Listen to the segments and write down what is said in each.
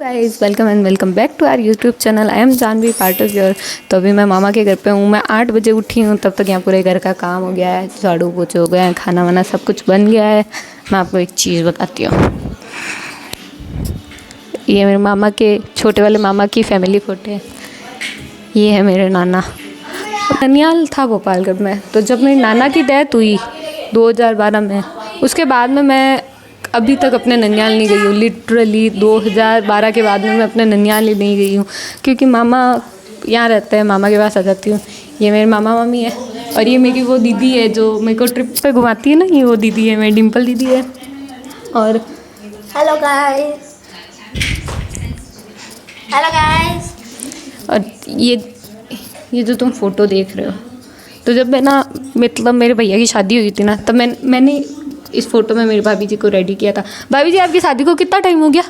Guys welcome and welcome back to our YouTube channel. I am Janvi part of your. तो अभी मैं मामा के घर पे हूँ। मैं 8 बजे उठी हूँ, तब तक यहाँ पूरे घर का काम हो गया है, झाड़ू पोछे हो गया है, खाना वाना सब कुछ बन गया है। मैं आपको एक चीज़ बताती हूँ। ये मेरे मामा के छोटे वाले मामा की फैमिली फ़ोटो है। ये है मेरे नाना। ननियाल था गोपालगढ़ में। तो जब मेरी नाना की डेथ हुई 2012 में, उसके बाद में मैं अभी तक अपने ननियाल नहीं गई हूँ। लिटरली 2012 के बाद में मैं अपने ननियाल ही नहीं गई हूँ, क्योंकि मामा यहाँ रहते हैं, मामा के पास आ जाती हूँ। ये मेरे मामा मामी है, और ये मेरी वो दीदी है जो मेरे को ट्रिप पे घुमाती है ना, ये वो दीदी है, मेरी डिम्पल दीदी है। और हेलो गाइस, हेलो गाइस। और ये जो तुम फ़ोटो देख रहे हो, तो जब मैं ना मतलब मेरे भैया की शादी हुई थी ना, तब मैंने इस फ़ोटो में मेरी भाभी जी को रेडी किया था। भाभी जी, आपकी शादी को कितना टाइम हो गया?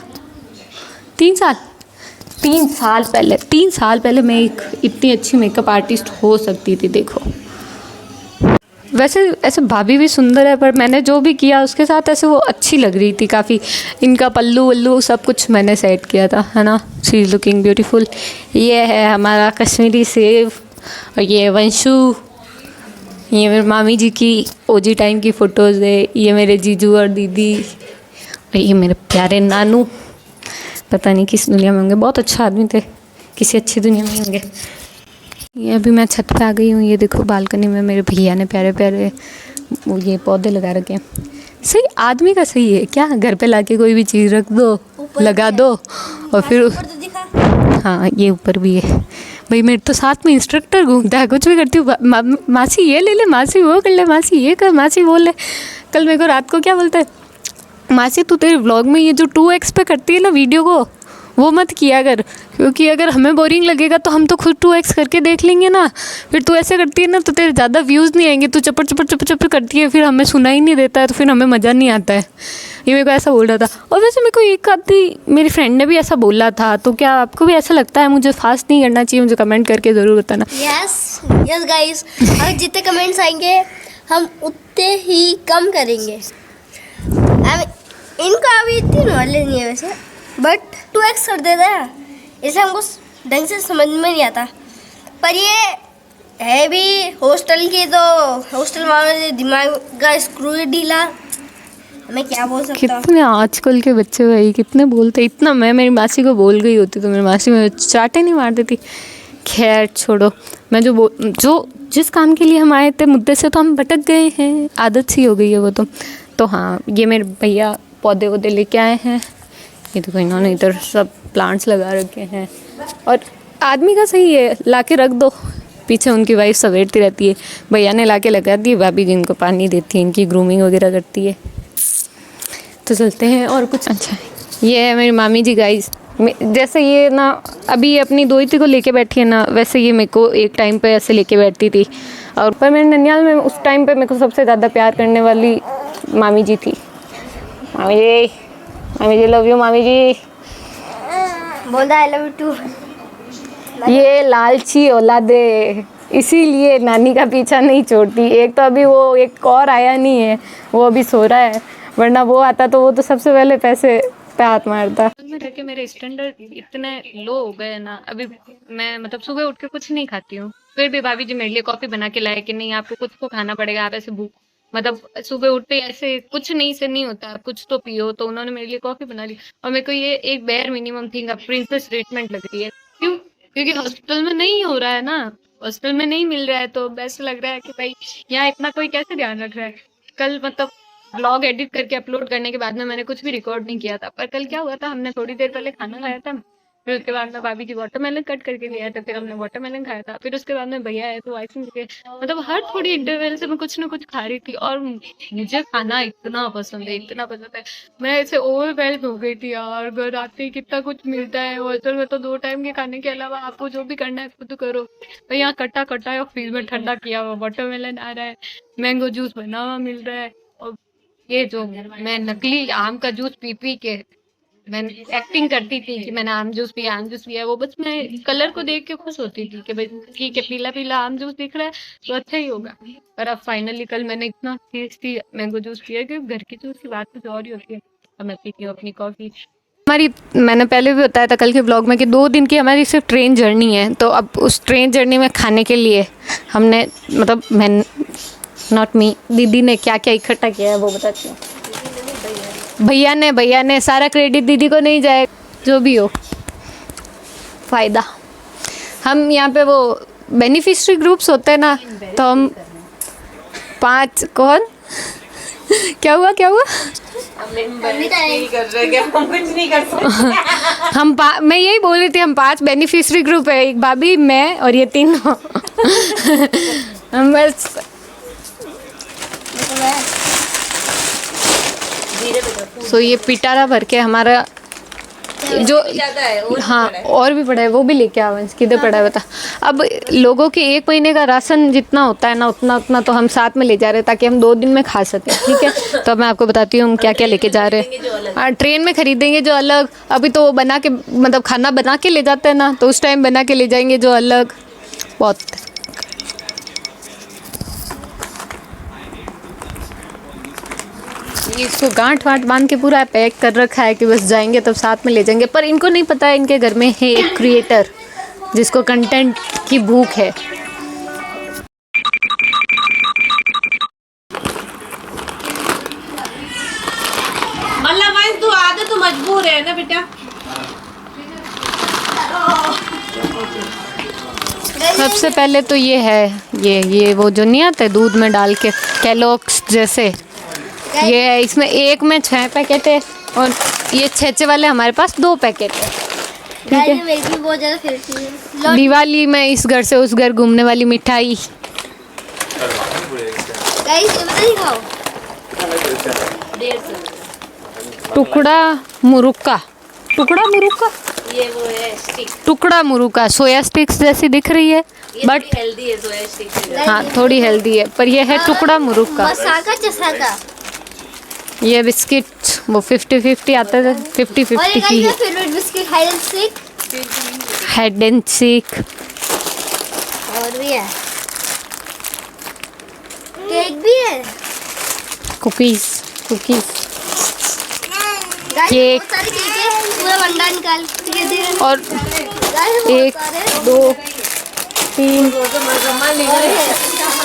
3 साल। 3 साल पहले मैं एक इतनी अच्छी मेकअप आर्टिस्ट हो सकती थी। देखो, वैसे ऐसे भाभी भी सुंदर है, पर मैंने जो भी किया उसके साथ ऐसे वो अच्छी लग रही थी काफ़ी। इनका पल्लू वल्लू सब कुछ मैंने सेट किया था, है ना। She is looking beautiful. ये है हमारा कश्मीरी सेब, और ये वंशु। ये मेरे मामी जी की ओजी टाइम की फ़ोटोज़ है। ये मेरे जीजू और दीदी, और ये मेरे प्यारे नानू। पता नहीं किस दुनिया में होंगे, बहुत अच्छा आदमी थे, किसी अच्छी दुनिया में होंगे। ये अभी मैं छत पे आ गई हूँ। ये देखो बालकनी में मेरे भैया ने प्यारे प्यारे वो ये पौधे लगा रखे हैं। सही आदमी का सही है क्या, घर पे लाके कोई भी चीज़ रख दो, लगा दो, और फिर हाँ ये ऊपर भी है। भाई मेरे तो साथ में इंस्ट्रक्टर घूमता है, कुछ भी करती हूँ मासी ये ले ले, मासी वो कर ले, मासी ये कर, मासी वो ले। कल मेरे को रात को क्या बोलता है, मासी तू तेरे व्लॉग में ये जो 2x पे करती है ना वीडियो को, वो मत किया कर, क्योंकि अगर हमें बोरिंग लगेगा तो हम तो खुद 2x करके देख लेंगे ना। फिर तू ऐसे करती है ना तो तेरे ज़्यादा व्यूज़ नहीं आएंगे, तू चपर चपर चपर चपर करती है, फिर हमें सुना ही नहीं देता है, तो फिर हमें मज़ा नहीं आता है। ये मेरे को ऐसा बोल रहा था। और वैसे मेरे को एक आधी मेरी फ्रेंड ने भी ऐसा बोला था, तो क्या आपको भी ऐसा लगता है मुझे फास्ट नहीं करना चाहिए? मुझे कमेंट करके ज़रूर बताना। यस यस गाइस, और जितने कमेंट्स आएंगे हम उतने ही कम करेंगे। इनको अभी इतनी नॉलेज नहीं है वैसे, बट 2x कर देता है, इसे हमको ढंग से समझ में नहीं आता। पर ये है भी हॉस्टल की, तो हॉस्टल वालों दिमाग का स्क्रू ही ढीला। मैं क्या बोल सकता हूँ। कितने आजकल के बच्चे भाई कितने बोलते। इतना मैं मेरी मासी को बोल गई होती तो मेरी मासी में चाटे नहीं मार देती। खैर छोड़ो। मैं जो जिस काम के लिए हम आए थे मुद्दे से तो हम भटक गए हैं, आदत सी हो गई है वो तो हाँ, ये मेरे भैया पौधे वौधे लेके आए हैं। ये देखो इन्होंने इधर सब प्लांट्स लगा रखे हैं, और आदमी का सही है, लाके रख दो, पीछे उनकी वाइफ सवेरती रहती है, भैया ने लाके लगा दी, भाभी जी इनको पानी देती है, इनकी ग्रूमिंग वगैरह करती है। तो चलते हैं और कुछ। अच्छा, ये है मेरी मामी जी गाइस। जैसे ये ना अभी अपनी दोहिती को लेके बैठी है ना, वैसे ये मेरे को एक टाइम पे ऐसे लेके बैठती थी। और पर मेरे ननियाल में उस टाइम पे मेरे को सबसे ज़्यादा प्यार करने वाली मामी जी थी। मामी जी लव यू। मामी जी बोल दे आई लव यू टू। ये लालची औलादे इसीलिए नानी का पीछा नहीं छोड़ती। एक तो अभी वो एक और आया नहीं है, वो अभी सो रहा है, वरना वो आता तो वो तो सबसे पहले पैसे पे हाथ मारता। में रह के मेरे स्टैंडर्ड इतने लो हो गए ना, अभी मैं मतलब सुबह उठ के कुछ नहीं खाती हूँ, फिर भी भाभी जी मेरे लिए कॉफ़ी बना के लाए कि नहीं आपको कुछ तो खाना पड़ेगा, आप ऐसे भूख मतलब सुबह उठते ऐसे कुछ नहीं से नहीं होता, कुछ तो पियो। तो उन्होंने मेरे लिए कॉफ़ी बना ली, और मेरे को ये एक बेयर मिनिमम थिंग अब प्रिंसेस ट्रीटमेंट लग रही है। क्यों? क्योंकि हॉस्पिटल में नहीं हो रहा है ना, हॉस्टल में नहीं मिल रहा है, तो बेस्ट लग रहा है कि भाई यहाँ इतना कोई कैसे ध्यान रख रहा है। कल मतलब ब्लॉग एडिट करके अपलोड करने के बाद में मैंने कुछ भी रिकॉर्ड नहीं किया था, पर कल क्या हुआ था, हमने थोड़ी देर पहले खाना खाया था, फिर उसके बाद में भाभी जी वाटरमेलन कट करके ले आए थे, फिर हमने वाटरमेलन खाया था, फिर उसके बाद में भैया आए तो आइसक्रीम के मतलब हर थोड़ी इंटरवल से मैं कुछ ना कुछ खा रही थी। और मुझे खाना इतना पसंद है, इतना पसंद है, मैं ऐसे ओवरवेल्म हो गई थी यार। घर आते ही कितना कुछ मिलता है, हॉस्टल में तो 2 टाइम के खाने के अलावा आपको जो भी करना है खुद करो। तो यहाँ कटा कटा है, फ्रिज में ठंडा किया हुआ वाटरमेलन आ रहा है, मैंगो जूस बना हुआ मिल रहा है, और ये जो मैं नकली आम का जूस पी पी के मैं एक्टिंग करती थी कि मैंने आम जूस पिया, वो बस मैं कलर को देख के खुश होती थी कि भाई ठीक है, पीला पीला आम जूस दिख रहा है तो अच्छा ही होगा। पर अब फाइनली कल मैंने इतना टेस्टी मैंगो जूस पिया कि घर की जूस की बात कुछ और ही होती है। अब मैं पीती हूँ अपनी कॉफ़ी, हमारी, मैंने पहले भी बताया था कल के ब्लॉग में कि 2 दिन की हमारी सिर्फ ट्रेन जर्नी है। तो अब उस ट्रेन जर्नी में खाने के लिए हमने, मतलब मैं, नॉट मी, दीदी ने क्या क्या इकट्ठा किया है वो बताती हूँ। भैया ने सारा क्रेडिट दीदी को नहीं जाए, जो भी हो फ़ायदा। हम यहाँ पे वो बेनिफिशरी ग्रुप्स होते हैं ना, तो हम 5 कौन क्या हुआ नहीं कर रहे, क्या हम कुछ नहीं कर सकते। मैं यही बोल रही थी, हम 5 बेनिफिशरी ग्रुप है, एक भाभी, मैं और ये तीनों। हम बस सो ये पिटारा भर के हमारा जो ज्यादा है और हाँ और भी पड़ा है, वो भी लेके आ वंश, किधर पड़ा है बता। अब लोगों के 1 महीने का राशन जितना होता है ना, उतना तो हम साथ में ले जा रहे हैं ताकि हम 2 दिन में खा सकें, ठीक है। तो मैं आपको बताती हूँ हम क्या क्या लेके जा रहे हैं। हाँ, ट्रेन में खरीदेंगे जो अलग, अभी तो वो बना के, मतलब खाना बना के ले जाते हैं ना, तो उस टाइम बना के ले जाएंगे जो अलग। बहुत इसको गांठ वांठ बांध के पूरा पैक कर रखा है कि बस जाएंगे तब साथ में ले जाएंगे। पर इनको नहीं पता है इनके घर में है एक क्रिएटर जिसको कंटेंट की भूख है। मतलब तू आदत तो मजबूर है ना बेटा। सबसे पहले तो ये है, ये वो जो नहीं आता है दूध में डाल के, कैलॉग्स जैसे, ये है। इसमें एक में 6 पैकेट है और ये 6 वाले हमारे पास 2 पैकेट है, ठीक है। मेरी भी बहुत ज़्यादा फेवरेट है। दिवाली में इस घर से उस घर घूमने वाली मिठाई। गाइस ये बताइए खाओ। टुकड़ा मुरुक्का, ये वो है स्टिक, टुकड़ा मुरुक्का, सोया स्टिक्स जैसी दिख रही है बट हेल्दी है सोया स्टिक। हाँ थोड़ी हेल्दी है, पर ये है टुकड़ा मुरुक्का। मसाका चसाका। ये बिस्किट वो 50-50 आते थे, 50-50 और एक ही है। Favourite biscuit hide and seek. Hide and seek और भी है, केक भी है, कुकीज गाइस केक। बहुत सारे केक है, पूरा भंडार निकाल के दे रहे हैं। और गाइस 1 2 3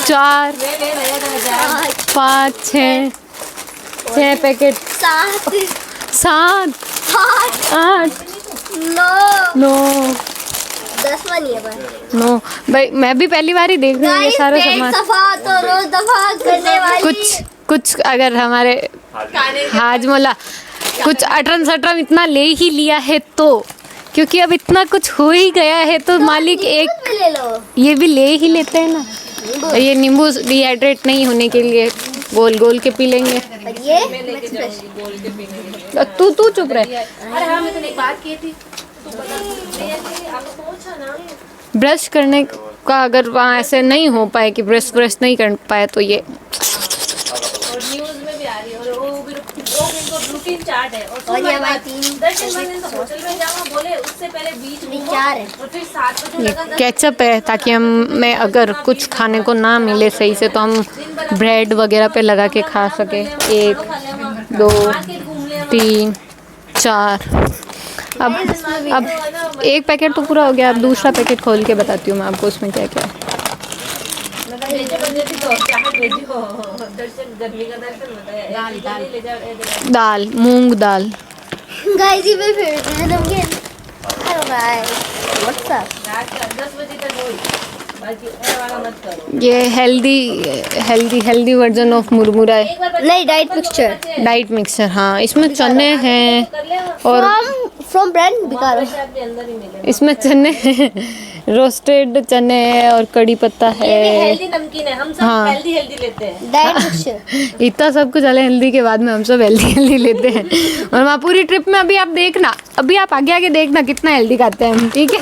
4 5 6 पैकेट, 7 8 9 10 नहीं है पर 9। भाई मैं भी पहली बार ही देख रही हूँ ये सारा पेट सामान। सफा तो रोज दफा करने वाली। कुछ अगर हमारे हाजमोला कुछ 18-17 इतना ले ही लिया है तो, क्योंकि अब इतना कुछ हो ही गया है तो मालिक एक भी ले लो। ये भी ले ही लेते हैं ना। और ये नींबू डिहाइड्रेट नहीं होने के लिए गोल के पी लेंगे। और ये मैक्स फ्रेश। तू चुप रहे। अरे हाँ मैं तो एक बात की थी, ब्रश करने का अगर वहाँ ऐसे नहीं हो पाए कि ब्रश नहीं कर पाए तो ये और न्यूज़ में भी आ रही है और वो भी इनको रूटीन चार्ट है। और ये हमारे 3 10 दिन तो होटल में जाओ बोले उससे पहले बीच में 4 है। और फिर 7 बजे ये लगा 10 केचप है ताकि हमें अगर कुछ खाने को ना मिले सही से तो हम ब्रेड वगैरह पे लगा के खा सके। 1 2 3 4। अब एक पैकेट तो पूरा हो गया, अब दूसरा पैकेट खोल के बताती हूँ मैं आपको उसमें क्या क्या है। दाल, मूंग दाल। गाइस ये मेरी फेवरेट है नमकीन। Hello guys what's up. 10 बजे तक हो बाकी ये वाला मत करो। ये हेल्दी वर्जन ऑफ मुरमुरा है। नहीं डाइट मिक्सचर डाइट मिक्सर, हाँ इसमें चने हैं और फ्रॉम ब्रांड बिकारो। अंदर ही मिले। इसमें चने हैं, रोस्टेड चने हैं और कड़ी पत्ता है। हेल्दी नमकीन है, हम सब हाँ। हेल्दी लेते हैं। डाइट मिक्सचर इतना सब कुछ अलग हेल्दी के बाद में हम सब हेल्दी लेते हैं। और वहाँ पूरी ट्रिप में अभी आप देखना, अभी आप आगे देखना कितना हेल्दी खाते हैं हम, ठीक है।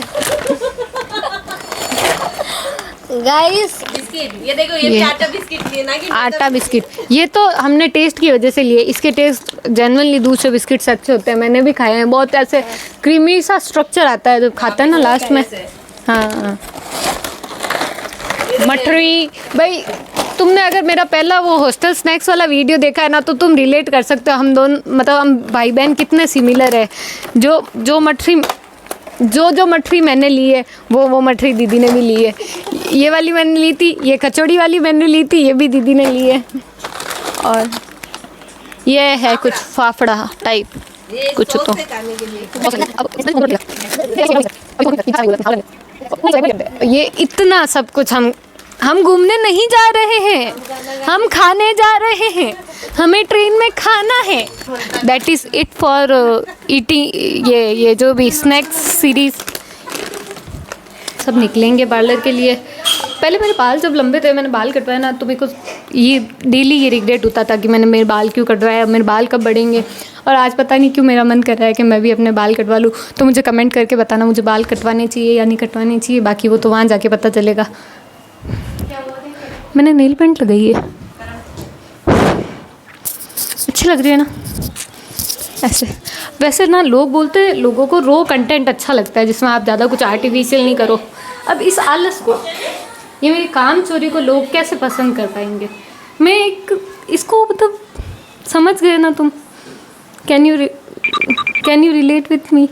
गाइस बिस्किट ये देखो, ये आटा बिस्किट लिए ना कि आटा बिस्किट, ये तो हमने टेस्ट की वजह से लिए। इसके टेस्ट जेन्युइनली दूसरे बिस्किट से अच्छे होते हैं, मैंने भी खाए हैं। बहुत ऐसे क्रीमी सा स्ट्रक्चर आता है जब खाते हैं ना लास्ट में। हाँ मठरी भाई तुमने अगर मेरा पहला वो हॉस्टल स्नैक्स वाला वीडियो देखा है ना तो तुम रिलेट कर सकते हो हम दोनों, मतलब हम भाई बहन कितने सिमिलर है। जो मठरी मैंने ली है वो मठरी दीदी ने भी ली है। ये वाली मैंने ली थी, ये कचौड़ी वाली मैंने ली थी, ये भी दीदी ने ली है। और ये है कुछ फाफड़ा टाइप कुछ तो। ये इतना सब कुछ हम घूमने नहीं जा रहे हैं, हम खाने जा रहे हैं, हमें ट्रेन में खाना है। That is it for eating. ये जो भी स्नैक्स सीरीज सब निकलेंगे पार्लर के लिए। पहले मेरे बाल जब लंबे थे मैंने बाल कटवाए ना तो मेरे को ये डेली ये रिग्रेट होता था कि मैंने मेरे बाल क्यों कटवाया, मेरे बाल कब बढ़ेंगे। और आज पता नहीं क्यों मेरा मन कर रहा है कि मैं भी अपने बाल कटवा लूँ। तो मुझे कमेंट करके बताना मुझे बाल कटवाने चाहिए या नहीं कटवाने चाहिए, बाकी वो तो वहाँ जाके पता चलेगा। मैंने नेल पेंट लगाई है, अच्छी लग रही है ना ऐसे। वैसे ना लोग बोलते हैं लोगों को रो कंटेंट अच्छा लगता है जिसमें आप ज़्यादा कुछ आर्टिफिशियल नहीं करो। अब इस आलस को, ये मेरी काम चोरी को लोग कैसे पसंद कर पाएंगे। मैं इसको मतलब समझ गए ना तुम। Can you relate with me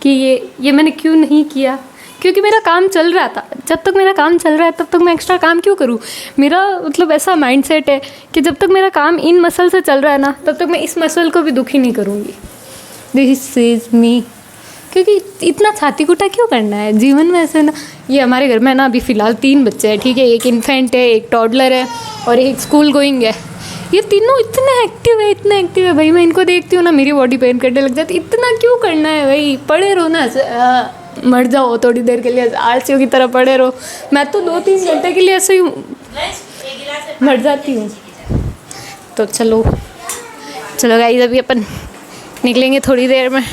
कि ये मैंने क्यों नहीं किया, क्योंकि मेरा काम चल रहा था। जब तक मेरा काम चल रहा है तब तक मैं एक्स्ट्रा काम क्यों करूँ। मेरा मतलब ऐसा माइंडसेट है कि जब तक मेरा काम इन मसल से चल रहा है ना तब तक मैं इस मसल को भी दुखी नहीं करूँगी। This is me. क्योंकि इतना छाती कुटा क्यों करना है जीवन में ऐसे ना। ये हमारे घर में ना अभी फ़िलहाल 3 बच्चे हैं, ठीक है। एक इन्फेंट है, एक टॉडलर है और एक स्कूल गोइंग है। ये तीनों इतने एक्टिव है भाई। मैं इनको देखती हूँ ना मेरी बॉडी पेन करने लग जाती। इतना क्यों करना है भाई, पड़े रहो ना, मर जाओ थोड़ी देर के लिए, आलसियों की तरह पड़े रहो। मैं तो 2-3 घंटे के लिए ऐसे ही मर जाती हूँ। तो चलो गाइस अभी अपन निकलेंगे थोड़ी देर में।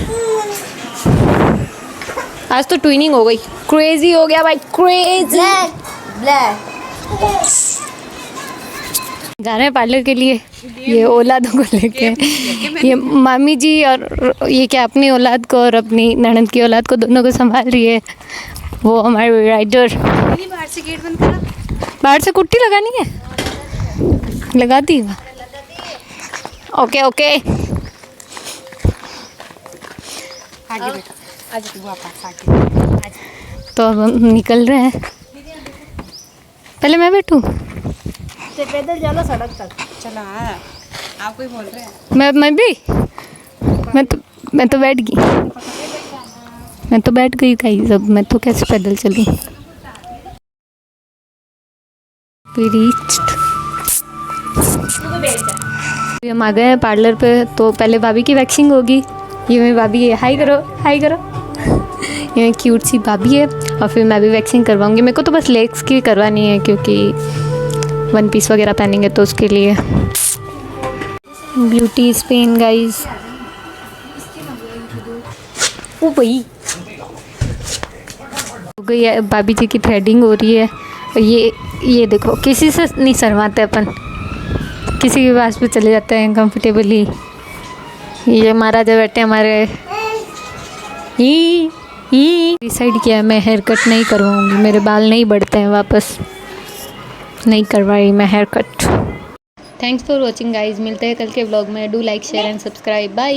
आज तो ट्विनिंग हो गई, क्रेजी हो गया भाई, क्रेजी। ब्लैक जा रहे हैं पार्लर के लिए। ये औलादों को लेके, ये मामी जी और ये क्या अपनी औलाद को और अपनी ननद की औलाद को दोनों को संभाल रही है। वो हमारे राइडर। बाहर से गेट बंद करा, बाहर से कुट्टी लगानी है, लगा दी। ओके आगे बेटा, आज तू वापस आगे। तो अब हम निकल रहे हैं। पहले मैं बैठूं? पैदल चलो सड़क तक चला। आप कोई बोल रहे हैं? मैं भी मैं तो बैठ गई। मैं तो बैठ गई गाइस। अब मैं तो कैसे पैदल चलूं। हम आ गए हैं पार्लर पे। तो पहले भाभी की वैक्सिंग होगी। ये मेरी भाभी है, हाई करो। ये क्यूट सी भाभी है। और फिर मैं भी वैक्सिंग करवाऊंगी। मेरे को तो बस लेग्स की करवानी है क्योंकि 1 पीस वगैरह पहनेंगे तो उसके लिए। Beauty Spain guys. ओ भाई हो गई है, भाभी जी की थ्रेडिंग हो रही है। ये देखो, किसी से नहीं शर्माते अपन, किसी के पास भी चले जाते हैं कंफर्टेबली। ये महाराजा बैठे हमारे। डिसाइड किया मैं हेयर कट नहीं करवाऊँगी, मेरे बाल नहीं बढ़ते हैं वापस, नहीं करवाई मैं hair cut. Thanks for watching guys. मिलते हैं कल के व्लॉग में। Do like share and subscribe. Bye.